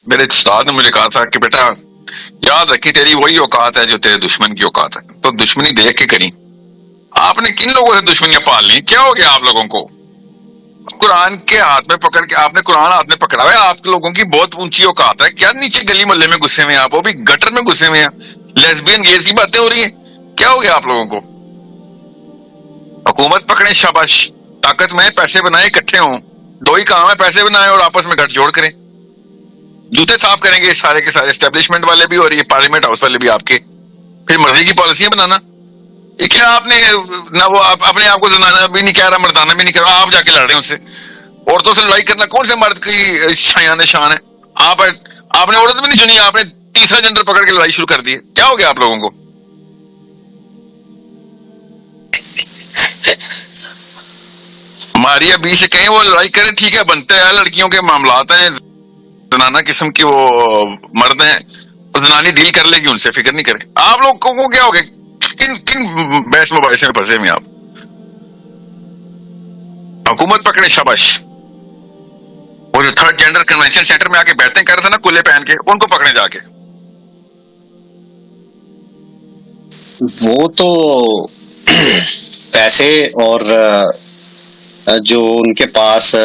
میرے استاد نے مجھے کہا تھا کہ بیٹا یاد رکھی تیری وہی اوقات ہے جو تیرے دشمن کی اوقات ہے، تو دشمنی دیکھ کے کریں۔ آپ نے کن لوگوں سے دشمنیاں پال لی؟ کیا ہو گیا آپ لوگوں کو؟ قرآن کے ہاتھ میں پکڑ کے آپ نے قرآن ہاتھ میں پکڑا ہوا ہے، آپ لوگوں کی بہت اونچی اوقات ہے، کیا نیچے گلی محلے میں گھسے ہوئے ہیں آپ، وہ بھی گٹر میں گھسے ہوئے ہیں، لیسبین گیز کی باتیں ہو رہی ہیں، کیا ہو گیا آپ لوگوں کو؟ حکومت پکڑے شاباش، طاقت میں پیسے بنائے اکٹھے ہوں، دو ہی کام ہے، پیسے بنائیں اور آپس میں گٹھ جوڑ کریں، جوتے صاف کریں گے سارے کے سارے، اسٹیبلشمنٹ والے بھی اور یہ پارلیمنٹ ہاؤس والے بھی آپ کے، پھر مرضی کی پالیسیاں بنانا۔ یہ کیا آپ نے نہ وہ اپنے آپ کو زنانہ بھی نہیں کہہ رہا، مردانہ بھی نہیں کہہ رہا، آپ جا کے لڑ رہے ہیں اس سے۔ عورتوں سے لڑائی کرنا کون سے مرد کی شایان شان ہے؟ آپ نے عورت بھی نہیں چنی، آپ نے تیسرا جندر پکڑ کے لڑائی شروع کر دی ہے، کیا ہو گیا آپ لوگوں کو؟ ہماری ابھی سے کہیں وہ لڑائی کرے، ٹھیک ہے، بنتے ہیں، لڑکیوں کے معاملات ہیں، زنانہ قسم کی وہ مرد ہیں، زنانی ڈیل کر لے گی ان سے، فکر نہیں کرے۔ آپ لوگوں کو کیا ہو گیا؟ کن بحث مباحثے میں پھنسے ہوئے آپ؟ حکومت پکڑے شاباش، وہ جو تھرڈ جینڈر کنونشن سینٹر میں آ کے بیٹھتے کر رہے تھے نا کلے پہن کے، ان کو پکڑے جا کے۔ وہ تو پیسے اور جو ان کے پاس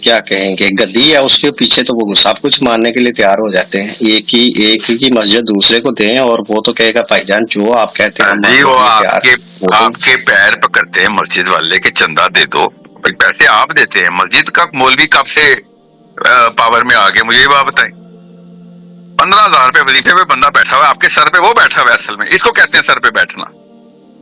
کیا کہیں گے گدی ہے، اس کے پیچھے تو وہ سب کچھ ماننے کے لیے تیار ہو جاتے ہیں۔ ایک ہی کی مسجد دوسرے کو دیں اور وہ تو کہے گا بھائی جان جو آپ کہتے ہیں جی، وہ آپ کے پیر پکڑتے ہیں مسجد والے کے چندہ دے دو، پیسے آپ دیتے ہیں، مسجد کا مولوی کب سے پاور میں آ گیا؟ مجھے یہ بات بتائیں۔ 15,000 روپے وظیفے پہ بندہ بیٹھا ہوا ہے، آپ کے سر پہ وہ بیٹھا ہوا ہے، اصل میں اس کو کہتے ہیں سر پہ بیٹھنا۔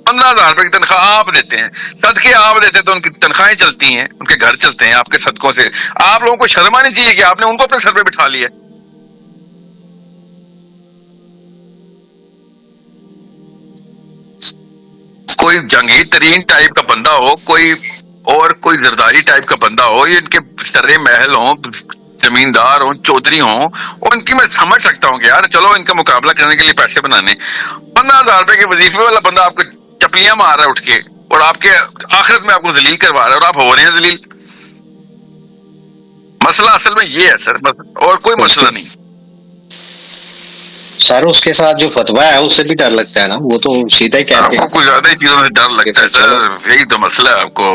15,000 روپے کی تنخواہ آپ دیتے ہیں، صدقے آپ دیتے تو ان کی تنخواہیں چلتی ہیں، ان کے گھر چلتے ہیں آپ کے صدقوں سے۔ آپ لوگوں کو شرم آنی چاہیے کہ آپ نے ان کو اپنے سر پہ بٹھا لیا۔ کوئی جہانگیر ترین ٹائپ کا بندہ ہو، کوئی زرداری ٹائپ کا بندہ ہو، یہ ان کے سرے محل ہوں، زمیندار ہوں، چودھری ہوں، اور ان کی میں سمجھ سکتا ہوں کہ یار چلو ان کا مقابلہ کرنے کے لیے پیسے بنانے۔ 15,000 روپے کے وظیفے والا بندہ آپ کو چپلیاں مار رہا ہے اٹھ کے، اور آپ کے آخرت میں آپ کو ذلیل کروا رہا ہے، اور آپ ہو رہے ہیں ذلیل۔ مسئلہ اصل میں یہ ہے سر، اور کوئی مسئلہ نہیں سر۔ اس کے ساتھ جو فتویٰ ہے اس سے بھی ڈر لگتا ہے نا، وہ تو سیدھا ہی کہتے ہیں، آپ کو کچھ زیادہ ہی چیزوں سے ڈر لگتا ہے سر، یہی تو مسئلہ ہے۔ آپ کو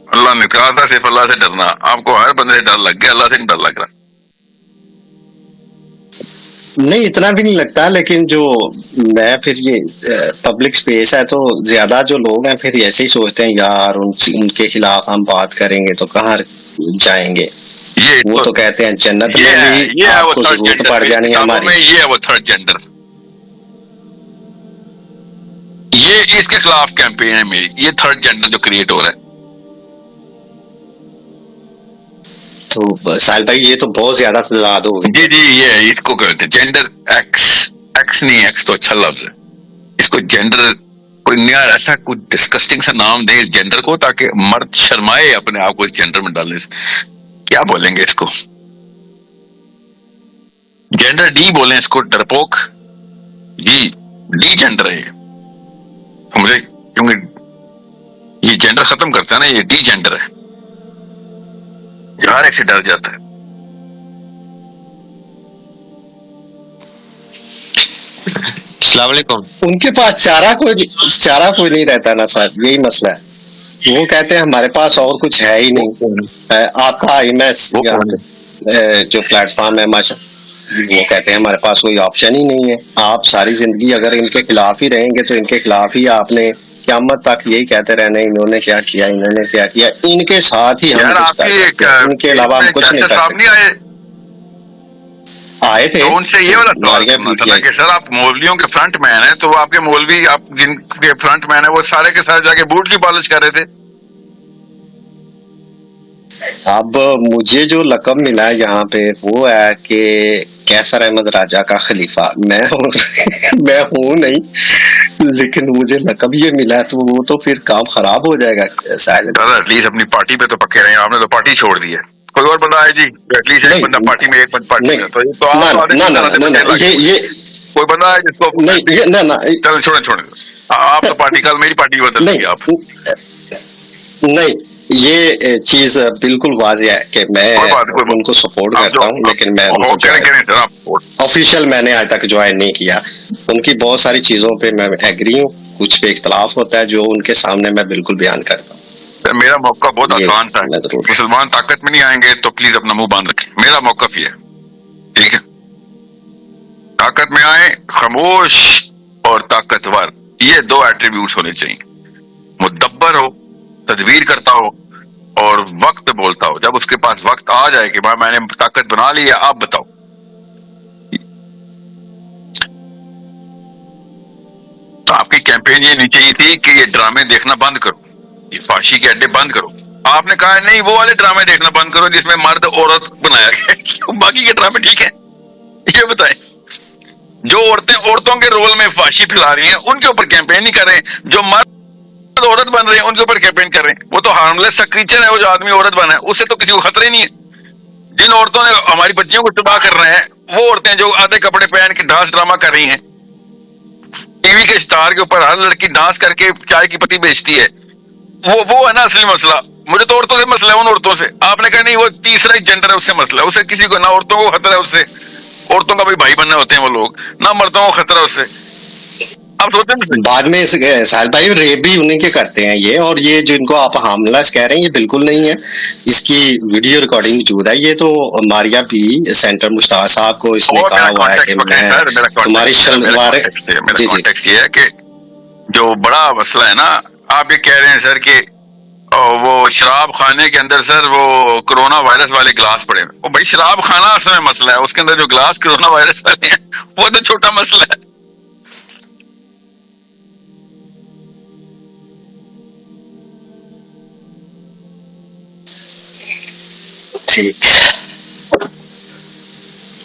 اللہ نے کہا تھا صرف اللہ سے ڈرنا، آپ کو ہر بندے سے ڈر لگ گیا، اللہ سے نہیں ڈر لگ رہا۔ نہیں اتنا بھی نہیں لگتا، لیکن جو میں پھر یہ پبلک سپیس ہے تو زیادہ جو لوگ ہیں پھر ایسے ہی سوچتے ہیں یار ان کے خلاف ہم بات کریں گے تو کہاں جائیں گے۔ وہ تو کہتے ہیں جنت میں بھی آپ کو ضرورت پڑ جانی ہے ہماری۔ یہ ہے وہ تھرڈ جینڈر، یہ اس کے خلاف کیمپین ہے میری، یہ تھرڈ جینڈر جو کریٹ ہو رہا ہے۔ تو ساحل بھائی یہ تو بہت زیادہ فضاد ہو گئی۔ جی یہ اس کو کہتے ہیں جینڈر ایکس نہیں، ایکس تو اچھا لفظ ہے، اس کو جینڈر کوئی نیا ایسا کوئی ڈسکسٹنگ سا نام دیں اس جینڈر کو تاکہ مرد شرمائے اپنے آپ کو اس جینڈر میں ڈالنے سے۔ کیا بولیں گے اس کو؟ جینڈر ڈی بولیں اس کو، ڈرپوک جی، ڈی جینڈر ہے یہ، سمجھے؟ کیونکہ یہ جینڈر ختم کرتا ہے نا، یہ ڈی جینڈر ہے، ہر ایک سے ڈر جاتا ہے۔ السلام علیکم۔ ان کے پاس چارہ کوئی نہیں رہتا نا صاحب، یہی مسئلہ ہے۔ وہ کہتے ہیں ہمارے پاس اور کچھ ہے ہی نہیں۔ آپ کا IMS جو پلیٹ فارم ہے ماشا، وہ کہتے ہیں ہمارے پاس کوئی آپشن ہی نہیں ہے۔ آپ ساری زندگی اگر ان کے خلاف ہی رہیں گے تو ان کے خلاف ہی آپ نے قیامت تک یہی کہتے رہنا انہوں نے کیا کیا، انہوں نے کیا کیا، ان کے ساتھ ہی ہم کچھ کر سکتے ہیں، ان کے علاوہ ہم کچھ نہیں کر سکتے۔ آئے تھے تو ان سے یہ والا سوال کرنا تھا کہ سر آپ مولویوں کے فرنٹ مین ہیں، تو آپ کے مولوی آپ جن کے فرنٹ مین ہیں وہ سارے کے سارے جا کے بوٹ کی پالش کر رہے تھے۔ اب مجھے جو لقب ملا ہے یہاں پہ وہ ہے کہ کیسر احمد راجہ کا خلیفہ۔ میں ہوں نہیں، لیکن مجھے لقب یہ ملا تو وہ تو پھر کام خراب ہو جائے گا۔ ایٹ لیسٹ اپنی پارٹی پہ تو پکے رہے ہیں، آپ نے تو پارٹی چھوڑ دی ہے۔ کوئی اور بندہ ہے جی ایٹ لیسٹ ایک بندہ پارٹی میں، ایک بندہ پارٹی میں، تو کوئی بندہ ہے جس کو چلو چھوڑیں آپ تو پارٹی کل میری پارٹی بدل دی آپ۔ نہیں یہ چیز بالکل واضح ہے کہ میں ان کو سپورٹ کرتا ہوں، لیکن میں آفیشیل میں نے آج تک جوائن نہیں کیا. ان کی بہت ساری چیزوں پہ میں ایگری ہوں، کچھ پہ اختلاف ہوتا ہے جو ان کے سامنے میں بالکل بیان کرتا ہوں. میرا موقع بہت آسان تھا، مسلمان طاقت میں نہیں آئیں گے تو پلیز اپنا منہ باندھ رکھیں. میرا موقف یہ ہے، ٹھیک ہے، طاقت میں آئیں، خاموش اور طاقتور، یہ دو ایٹریبیوٹس ہونے چاہیے. مدبر ہو، تدبیر کرتا ہو اور وقت پہ بولتا ہو. جب اس کے پاس وقت آ جائے کہ بھائی میں نے طاقت بنا لی ہے، آپ بتاؤ. آپ کی کیمپین یہ نہیں چاہیے تھی کہ یہ ڈرامے دیکھنا بند کرو، یہ فحاشی کے اڈے بند کرو. آپ نے کہا نہیں وہ والے ڈرامے دیکھنا بند کرو جس میں مرد عورت بنایا گیا. باقی کے ڈرامے ٹھیک ہیں. یہ بتائیں، جو عورتیں عورتوں کے رول میں فحاشی پھیلا رہی ہیں ان کے اوپر کیمپین نہیں کر رہے ہیں، جو مرد عورت بن رہے ہیں ان کے اوپر کیمپین کر رہے ہیں. وہ تو ہارملیس سا کریچر ہے، وہ جو آدمی عورت بنا ہے اس سے تو کسی کو خطرہ ہی نہیں ہے. جن عورتوں نے ہماری بچیوں کو تباہ کر رہے ہیں وہ عورتیں جو آدھے کپڑے پہن کے ڈانس ڈرامہ کر رہی ہیں، ٹی وی کے اسٹار کے اوپر ہر لڑکی ڈانس کر کے چائے کی پتی بیچتی ہے، وہ ہے نا اصلی مسئلہ. مجھے تو عورتوں سے مسئلہ ہے، ان عورتوں سے. آپ نے کہا نہیں وہ تیسرا جینڈر ہے اس سے مسئلہ ہے. اسے کسی کو نہ عورتوں کو خطرہ ہے اس سے، عورتوں کا بھی بھائی بننے ہوتے ہیں وہ لوگ، نہ مردوں کو خطرہ ہے اس سے. آپ سوچیں بعد میں ساحل بھائی ریپ بھی انہیں کے کرتے ہیں یہ، اور یہ جو ان کو آپ حاملہ کہہ رہے ہیں یہ بالکل نہیں ہے. اس کی ویڈیو ریکارڈنگ موجود ہے. یہ تو ماریا بھی سینٹر مشتاق صاحب کو اس نے کہا ہوا ہے کہ میں تمہاری شلوار. میرا کانٹیکسٹ یہ ہے کہ جو بڑا مسئلہ ہے نا، آپ یہ کہہ رہے ہیں سر کہ وہ شراب خانے کے اندر سر وہ کرونا وائرس والے گلاس پڑے. وہ بھائی شراب خانہ اصل میں مسئلہ ہے، اس کے اندر جو گلاس کرونا وائرس والے ہیں وہ تو چھوٹا مسئلہ ہے. ٹھیک،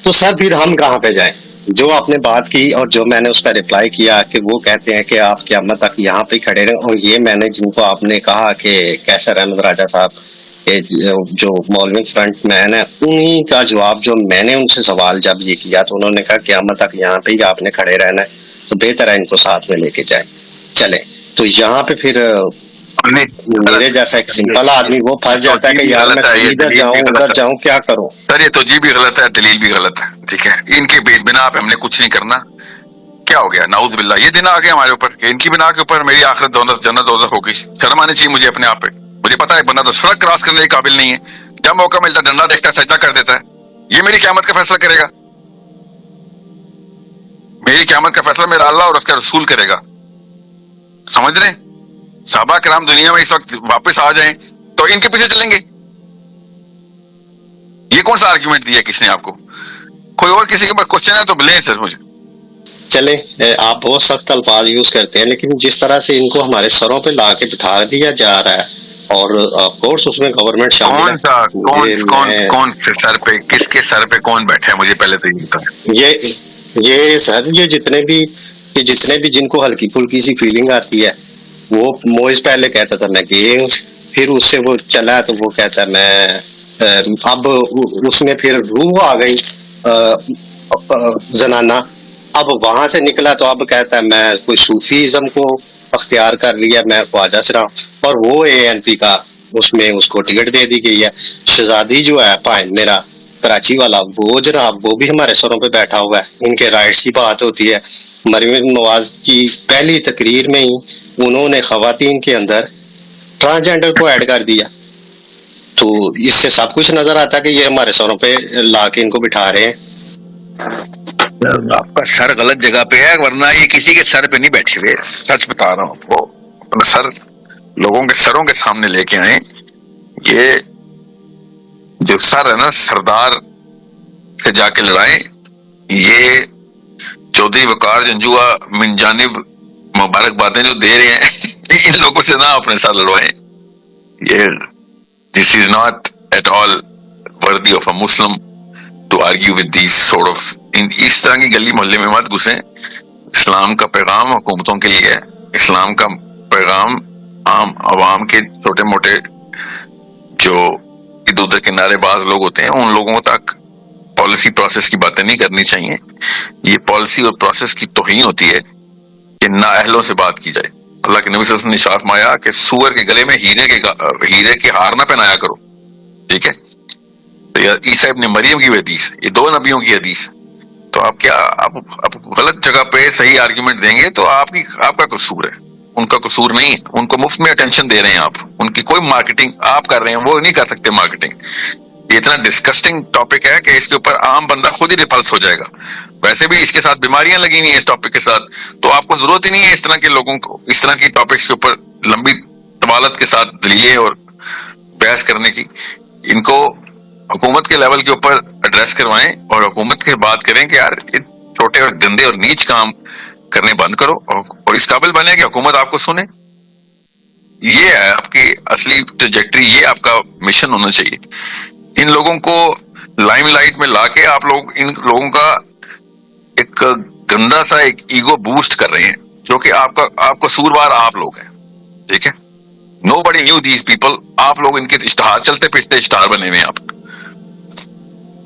تو سر پھر ہم کہاں پہ جائیں؟ جو آپ نے بات کی اور جو میں نے اس کا ریپلائی کیا کہ وہ کہتے ہیں کہ آپ قیامت تک یہاں پہ کھڑے رہیں، اور یہ میں نے جن کو آپ نے کہا کہ کیسر احمد راجہ صاحب جو مولوی فرنٹ مین ہے، انہی کا جواب جو میں نے ان سے سوال جب یہ کیا تو انہوں نے کہا قیامت تک یہاں پہ ہی آپ نے کھڑے رہنا ہے، تو بہتر ہے ان کو ساتھ میں لے کے جائیں. چلیں، تو یہاں پہ پھر میرے جیسا ایک سمپل آدمی وہ پھنس جاتا ہے کہ یار میں ادھر جاؤں ادھر جاؤں کیا کروں. سر یہ توجیہ بھی غلط ہے، دلیل بھی غلط ہے. ٹھیک ہے، ان کے بنا پہ ہم نے کچھ نہیں کرنا. کیا ہو گیا؟ نعوذ باللہ، یہ دن آ گیا ہمارے اوپر کہ ان کی بنا کے اوپر میری آخرت جنت دوزخ ہوگی. شرم آنی چاہیے مجھے اپنے آپ پہ. مجھے پتا ہے بندہ تو سڑک کراس کرنے کے قابل نہیں ہے، جب موقع ملتا ہے ڈنڈا دیکھتا ہے سجدہ کر دیتا ہے. یہ میری قیامت کا فیصلہ کرے گا؟ میری قیامت کا فیصلہ میرا اللہ اور اس کا رسول کرے گا. سمجھ رہے ہیں؟ صحابہ کرام دنیا میں اس وقت واپس آ جائیں تو ان کے پیچھے چلیں گے. یہ کون سا آرگیومنٹ دیا کس نے آپ کو؟ کوئی اور کسی کے پاس کوشچن ہے تو لیں سر مجھے. چلے، آپ بہت سخت الفاظ یوز کرتے ہیں، لیکن جس طرح سے ان کو ہمارے سروں پہ لا کے بٹھا دیا جا رہا ہے، اور آف کورس اس میں گورنمنٹ شامل ہے. کون سے سر پہ، کس کے سر پہ کون بیٹھا ہے مجھے پہلے تو یہ بتائیں. یہ سر یہ جتنے بھی جن کو ہلکی پھلکی سی فیلنگ آتی ہے، وہ موئز پہلے کہتا تھا میں گے ہوں، پھر اس سے وہ چلا تو وہ کہتا ہے میں اب اس میں پھر روح آ گئی زنانہ، اب وہاں سے نکلا تو اب کہتا ہے میں کوئی صوفیزم کو اختیار کر لیا، میں خواجہ سرا. اور وہ اے این پی کا اس میں اس کو ٹکٹ دے دی گئی ہے. شہزادی جو ہے پائن میرا کراچی والا، وہ جناب وہ بھی ہمارے سروں پہ بیٹھا ہوا ہے. ان کے رائٹس کی بات ہوتی ہے. مریم نواز کی پہلی تقریر میں ہی انہوں نے خواتین کے اندر ٹرانسجینڈر کو ایڈ کر دیا. تو اس سے سب کچھ نظر آتا ہے کہ یہ ہمارے سروں پہ لا کے ان کو بٹھا رہے ہیں. آپ کا سر غلط جگہ پہ ہے، ورنہ یہ کسی کے سر پہ نہیں بیٹھے ہوئے. سچ بتا رہا ہوں آپ کو، اپنا سر لوگوں کے سروں کے سامنے لے کے آئیں. یہ جو سر ہے نا سردار سے جا کے لڑائیں. یہ چودھری وقار جنجوعہ من جانب مبارکبادیں جو دے رہے ہیں ان لوگوں سے نہ اپنے ساتھ لڑوائیں. یہ this is not at all worthy of a Muslim to argue with these sort of اس طرح کی گلی محلے میں مت گھسیں. اسلام کا پیغام حکومتوں کے لیے ہے، اسلام کا پیغام عام عوام کے چھوٹے موٹے جو ادھر ادھر کنارے باز لوگ ہوتے ہیں ان لوگوں تک پالیسی پروسیس کی باتیں نہیں کرنی چاہیے. یہ پالیسی اور پروسیس کی توہین ہوتی ہے کہ نااہلوں سے بات کی جائے. اللہ کے نبی صلی اللہ علیہ وسلم نے ارشاد فرمایا کہ سور کے گلے میں ہیرے کے ہار نہ پہنایا کرو. ٹھیک ہے, تو عیسیٰ ابن مریم کی حدیث, یہ دو نبیوں کی حدیث. تو آپ کیا آپ غلط جگہ پہ صحیح آرگیومنٹ دیں گے تو آپ کا قصور ہے, ان کا قصور نہیں ہے. ان کو مفت میں اٹینشن دے رہے ہیں آپ, ان کی کوئی مارکیٹنگ آپ کر رہے ہیں, وہ نہیں کر سکتے مارکیٹنگ. یہ اتنا ڈسکسٹنگ ٹاپک ہے کہ اس کے اوپر عام بندہ خود ہی ریپلس ہو جائے گا. ویسے بھی اس کے ساتھ بیماریاں لگی ہوئی ہیں اس ٹاپک کے ساتھ, تو آپ کو ضرورت ہی نہیں ہے اس طرح کے لوگوں کو اس طرح کی ٹاپکس کے اوپر لمبی طوالت کے ساتھ دلیل اور بحث کرنے کی. ان کو حکومت کے لیول کے اوپر ایڈریس کروائیں اور حکومت کے بات کریں کہ یار چھوٹے اور گندے اور نیچ کام کرنے بند کرو اور اس قابل بنے کہ حکومت آپ کو سنے. یہ ہے آپ کی اصلی ٹریجیکٹری, یہ آپ کا مشن ہونا چاہیے. ان لوگوں کو لائم لائٹ میں لا کے آپ لوگ ان لوگوں کا ایک گندا سا ایک ایگو بوسٹ کر رہے ہیں, جو کہ آپ کو سوروار آپ لوگ ہیں. ٹھیک ہے, نو بڈی نیو دیز پیپل. آپ لوگ ان کے اشتہار چلتے پھرتے اشتہار بنے ہوئے ہیں.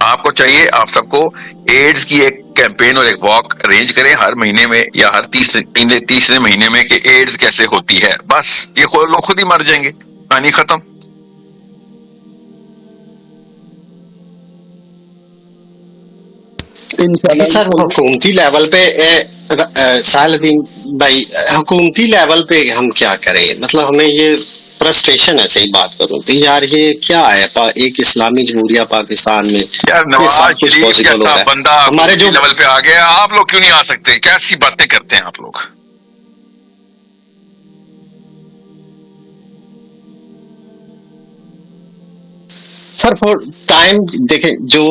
آپ کو چاہیے آپ سب کو ایڈز کی ایک کیمپین اور ایک واک ارینج کریں ہر مہینے میں یا ہر تیسرے مہینے میں کہ ایڈز کیسے ہوتی ہے. بس یہ لوگ خود ہی مر جائیں گے, کہانی ختم. سر حکومتی لیول پہ ساحل الدین بھائی, حکومتی لیول پہ ہم کیا کریں؟ مطلب ہمیں یہ فرسٹریشن ہے, صحیح بات کروں تو یار یہ کیا ہے ایک اسلامی جمہوریہ پاکستان میں یار نواز شریف جیسا بندہ ہمارے جو لیول پہ آ گیا, آپ لوگ کیوں نہیں آ سکتے؟ کیسی باتیں کرتے ہیں آپ لوگ. سر فور ٹائم دیکھیں جو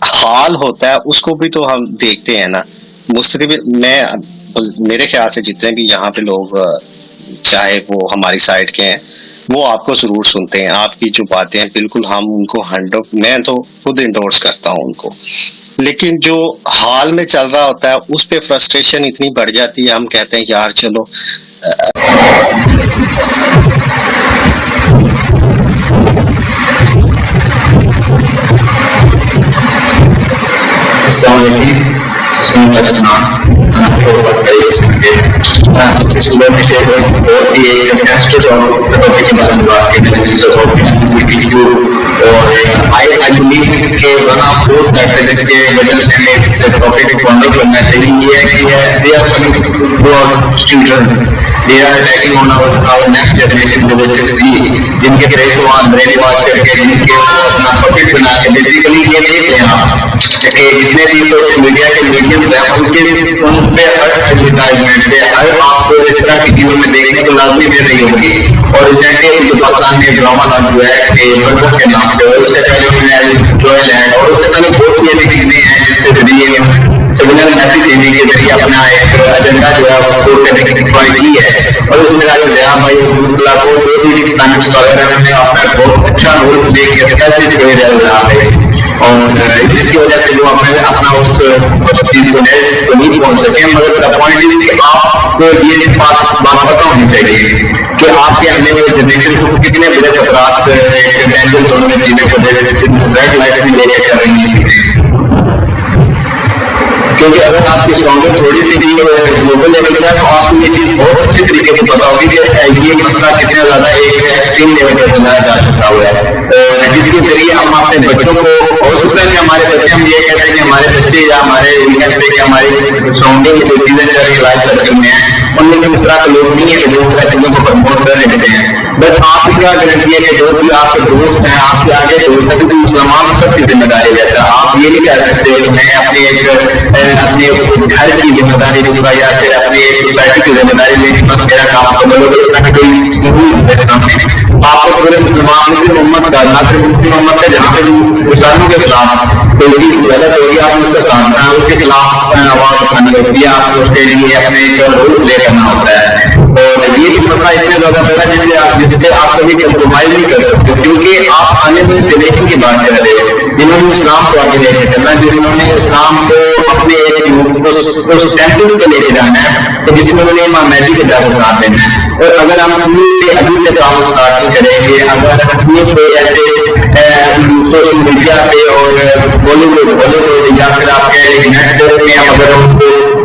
حال ہوتا ہے اس کو بھی تو ہم دیکھتے ہیں نا. مستقبل میں میرے خیال سے جتنے بھی یہاں پہ لوگ چاہے وہ ہماری سائڈ کے ہیں وہ آپ کو ضرور سنتے ہیں. آپ کی جو باتیں ہیں بالکل ہم ان کو میں تو خود انڈورس کرتا ہوں ان کو. لیکن جو حال میں چل رہا ہوتا ہے اس پہ فرسٹریشن اتنی بڑھ جاتی ہے, ہم کہتے ہیں یار چلو جن کے انگریزی بات کر کے جن کو اپنا پاکٹ بنا کے بیسیکلی یہ دیکھ رہے ہیں آپ کہ جتنے بھی سوشل میڈیا کے میڈیم ہیں ان پہ ہر ایڈورٹائزمنٹ پہ ہر آپ کو اس طرح کی چیزوں میں دیکھنے کو لازمی دے رہی ہوگی. اور ریسنٹلی جو پاکستان میں ڈرامہ لانچ ہوا ہے کہ برگر کے نام پہ, اس سے پہلے انہوں نے جوئل ہے اور اس سے پہلے بہت سی ایسی چیزیں ہیں جس کے ذریعے سگنل میسج دینے کے ذریعے اپنا ایک ایجنڈا جو ہے اس کو کرنے کی ٹرائی کی ہے. اور اس میں اگر جہاں بھائی اللہ کو جو بھی اسلامک اسکالر ہیں انہوں نے اپنا بہت اچھا رول پلے کیا میسج دے رہے ہیں یہاں پہ, اور جس کی وجہ سے جو اپنا اس چیز کو ہے تو نہیں پہنچ سکے. مگر پوائنٹ یہ کہ آپ کو یہ بات پتہ ہونی چاہیے کہ آپ کے آنے والے جنریشن کو کتنے بڑے خطرات ڈینجر زون میں جینے کو ریڈ لائٹ بھی لے کے کر رہی ہیں. کیونکہ اگر آپ کی اسٹرانگر تھوڑی سی بھی گلوبل لیول کا ہے تو آپ کو یہ چیز بہت اچھی طریقے سے پتا ہوگی کہ یہ مسئلہ کتنا زیادہ ایک ایکسٹریم لیول پر چلایا جا سکتا ہوا ہے, جس کے ذریعے ہم اپنے بچوں کو, اور اس میں ہمارے بچے ہم یہ کہتے ہیں کہ ہمارے بچے یا ہمارے سراؤنڈنگ کی جو چیزیں چل رہی لائف سرکل میں ہیں ان میں اس طرح کے لوگ نہیں ہے کہ جو چیزوں کو پرموٹ کر لیتے ہیں. بس آپ کی کیا گارنٹی ہے کہ جو بھی آپ کے دوست ہیں آپ کے آگے دوست مسلمان سب کی ذمہ داری رہتا ہے. آپ یہ نہیں کہہ سکتے کہ میں اپنے گھر کی ذمہ داری لوں گا یا پھر اپنی ایک سوسائٹی کی ذمہ داری لیں گی, بس میرا کام تو بولو اس طرح کوئی آپ کو پورے مسلمان کی امت کا نہ صرف مسلم امت کا جہاں پہ مسلمانوں کے خلاف کوئی چیز غلط ہوگی آپ نے اس کا سامنا اس کے خلاف آواز اٹھانی ہوتی ہے, آپ کو اس کے لیے اپنے ایک رول پلے کرنا ہوتا ہے. اور یہ مسئلہ اتنا زیادہ بڑا جس سے آپ کبھی کمپرومائز نہیں کر سکتے, کیونکہ آپ آنے والے جنریشن کی بات کر رہے ہیں جنہوں نے اسلام کو آگے لے کے چلنا, جنہوں نے اسلام کو اپنے سینٹر پہ لے کے جانا ہے, تو جس میں انہوں نے امام مہدی کے دعوت ساتھ دینا ہے. اور اگر ہم ابھی سے تعاون اسٹارٹ نہیں کریں گے, اگر اپنی کوئی ایسے سوشل میڈیا پہ اور بالی ووڈ یا پھر آپ کے نیٹ ورک میں اگر ہم کو